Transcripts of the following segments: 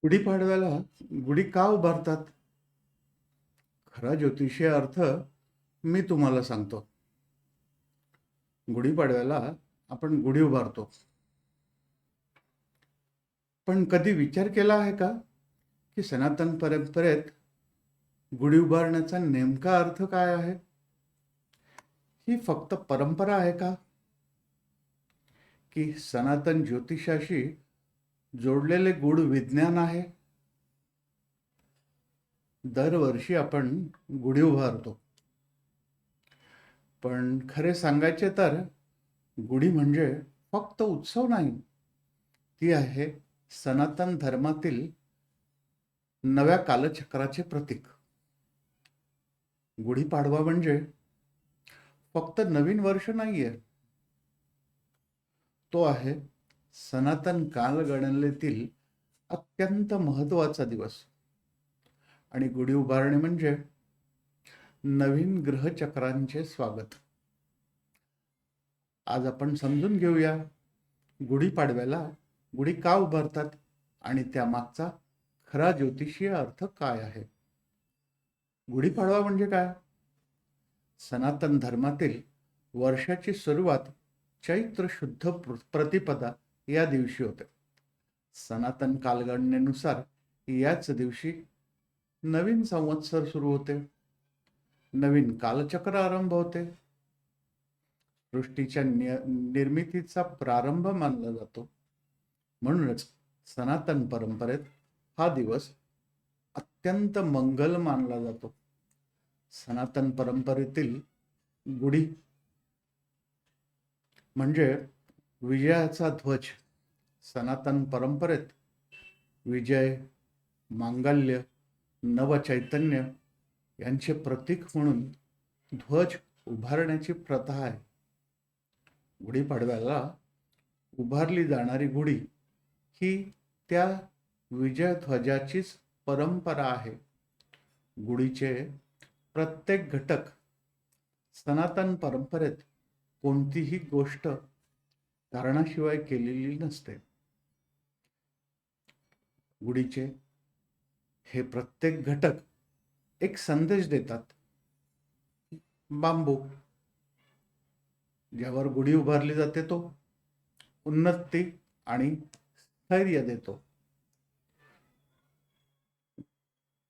गुढीपाडव्याला गुढी का उभारतात? खरा ज्योतिषीय अर्थ मी तुम्हाला सांगतो. गुढीपाडव्याला आपण गुढी उभारतो. पण कधी विचार केला आहे का की सनातन परंपरेत गुढी उभारण्याचा नेमका अर्थ काय आहे? ही फक्त परंपरा आहे का, की सनातन ज्योतिषाशी जोडलेले गूढ विज्ञान आहे? दरवर्षी आपण गुढी उभारतो, पण खरे सांगायचे तर गुढी म्हणजे फक्त उत्सव नाही, ती आहे सनातन धर्मातील नव्या कालचक्राचे प्रतीक. गुढीपाडवा म्हणजे फक्त नवीन वर्ष नाहीये, तो आहे सनातन कालगणनेतील अत्यंत महत्वाचा दिवस. आणि गुढी उभारणे म्हणजे नवीन ग्रहचक्रांचे स्वागत. आज आपण समजून घेऊया गुढीपाडव्याला गुढी का उभारतात आणि त्यामागचा खरा ज्योतिषीय अर्थ काय आहे. गुढीपाडवा म्हणजे काय? सनातन धर्मातील वर्षाची सुरुवात चैत्र शुद्ध प्रतिपदा या दिवशी होते. सनातन कालगणनेनुसार याच दिवशी नवीन संवत्सर सुरू होते, नवीन कालचक्र आरंभ होते, सृष्टीच्या निर्मितीचा प्रारंभ मानला जातो. म्हणूनच सनातन परंपरेत हा दिवस अत्यंत मंगल मानला जातो. सनातन परंपरेतील गुढी म्हणजे विजयाचा ध्वज. सनातन परंपरेत विजय, मांगल्य, नवचैतन्य यांचे प्रतीक म्हणून ध्वज उभारण्याची प्रथा आहे. गुढीपाडव्याला उभारली जाणारी गुढी ही त्या विजयध्वजाचीच परंपरा आहे. गुढीचे प्रत्येक घटक सनातन परंपरेत कोणतीही गोष्ट कारणाशिवाय केलेली नसते. गुढीचे हे प्रत्येक घटक एक संदेश देतात. बांबू, ज्यावर गुढी उभारली जाते, तो उन्नती आणि स्थैर्य देतो.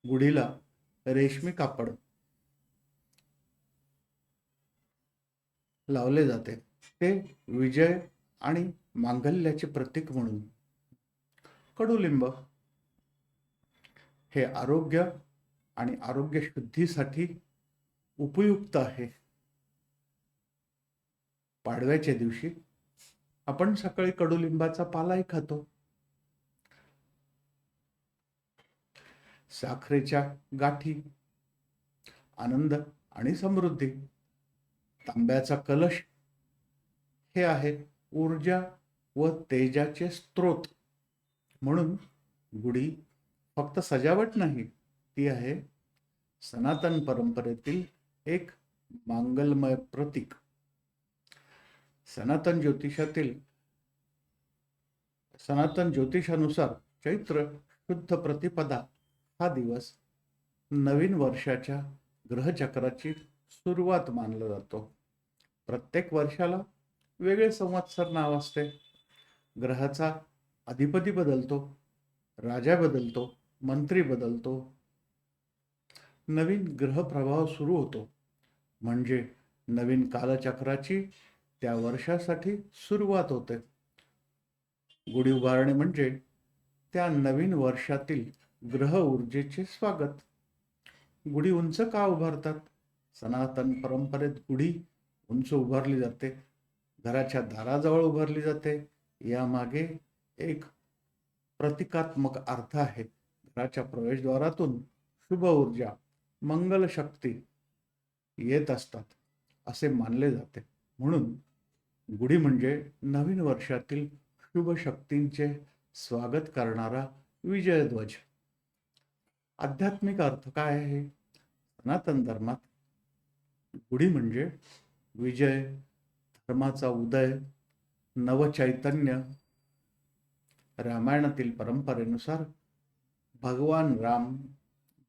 गुढीला रेशमी कापड लावले जाते, ते विजय आणि मांगल्याचे प्रतीक म्हणून. कडुलिंब हे आरोग्य आणि आरोग्य शुद्धीसाठी उपयुक्त आहे. पाडव्याच्या दिवशी आपण सकाळी कडुलिंबाचा पालाही खातो. साखरेच्या गाठी, आनंद आणि समृद्धी. तांब्याचा कलश हे आहे ऊर्जा व तेजाचे स्त्रोत. म्हणून गुढी फक्त सजावट नाही, ती आहे सनातन परंपरेतील एक मांगलमय प्रतीक. सनातन ज्योतिषानुसार चैत्र शुद्ध प्रतिपदा हा दिवस नवीन वर्षाच्या ग्रहचक्राची सुरुवात मानला जातो. प्रत्येक वर्षाला वेगळे संवत्सर नाव असते. ग्रहाचा अधिपती बदलतो, राजा बदलतो, मंत्री बदलतो, नवीन ग्रह प्रभाव सुरू होतो. म्हणजे नवीन कालचक्राची त्या वर्षासाठी सुरुवात होते. गुढी उभारणे म्हणजे त्या नवीन वर्षातील ग्रह ऊर्जेचे स्वागत. गुढी उंच का उभारतात? सनातन परंपरेत गुढी उंच उभारली जाते, घराच्या दाराजवळ उभारली जाते. यामागे एक प्रतिकात्मक अर्थ आहे. घराच्या प्रवेशद्वारातून शुभ ऊर्जा, मंगल शक्ती येत असतात असे मानले जाते. म्हणून गुढी म्हणजे नवीन वर्षातील शुभ शक्तींचे स्वागत करणारा विजयध्वज. आध्यात्मिक अर्थ काय आहे? सनातन धर्मात गुढी म्हणजे विजय, धर्माचा उदय, नवचैतन्य. रामायणातील परंपरेनुसार भगवान राम,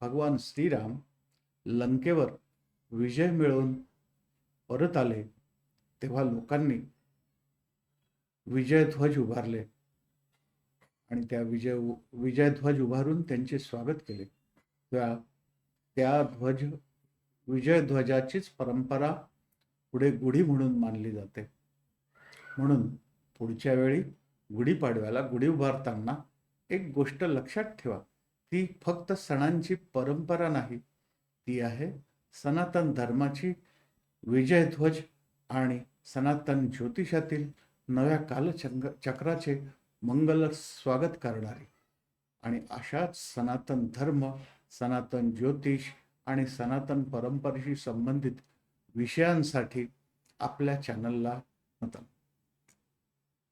भगवान श्रीराम लंकेवर विजय मिळवून परत आले, तेव्हा लोकांनी विजयध्वज उभारले आणि त्या विजयध्वज उभारून त्यांचे स्वागत केले. त्या त्या विजयध्वजाचीच परंपरा पुढे गुढी म्हणून मानली जाते. म्हणून पुढच्या वेळी गुढीपाडव्याला गुढी उभारताना एक गोष्ट लक्षात ठेवा, ती फक्त सणांची परंपरा नाही, ती आहे सनातन धर्माची विजयध्वज आणि सनातन ज्योतिषातील नव्या कालचक्राचे मंगल स्वागत करणारी. आणि अशाच सनातन धर्म, सनातन ज्योतिष आणि सनातन परंपरेशी संबंधित विषयांसाठी आपल्या चॅनलला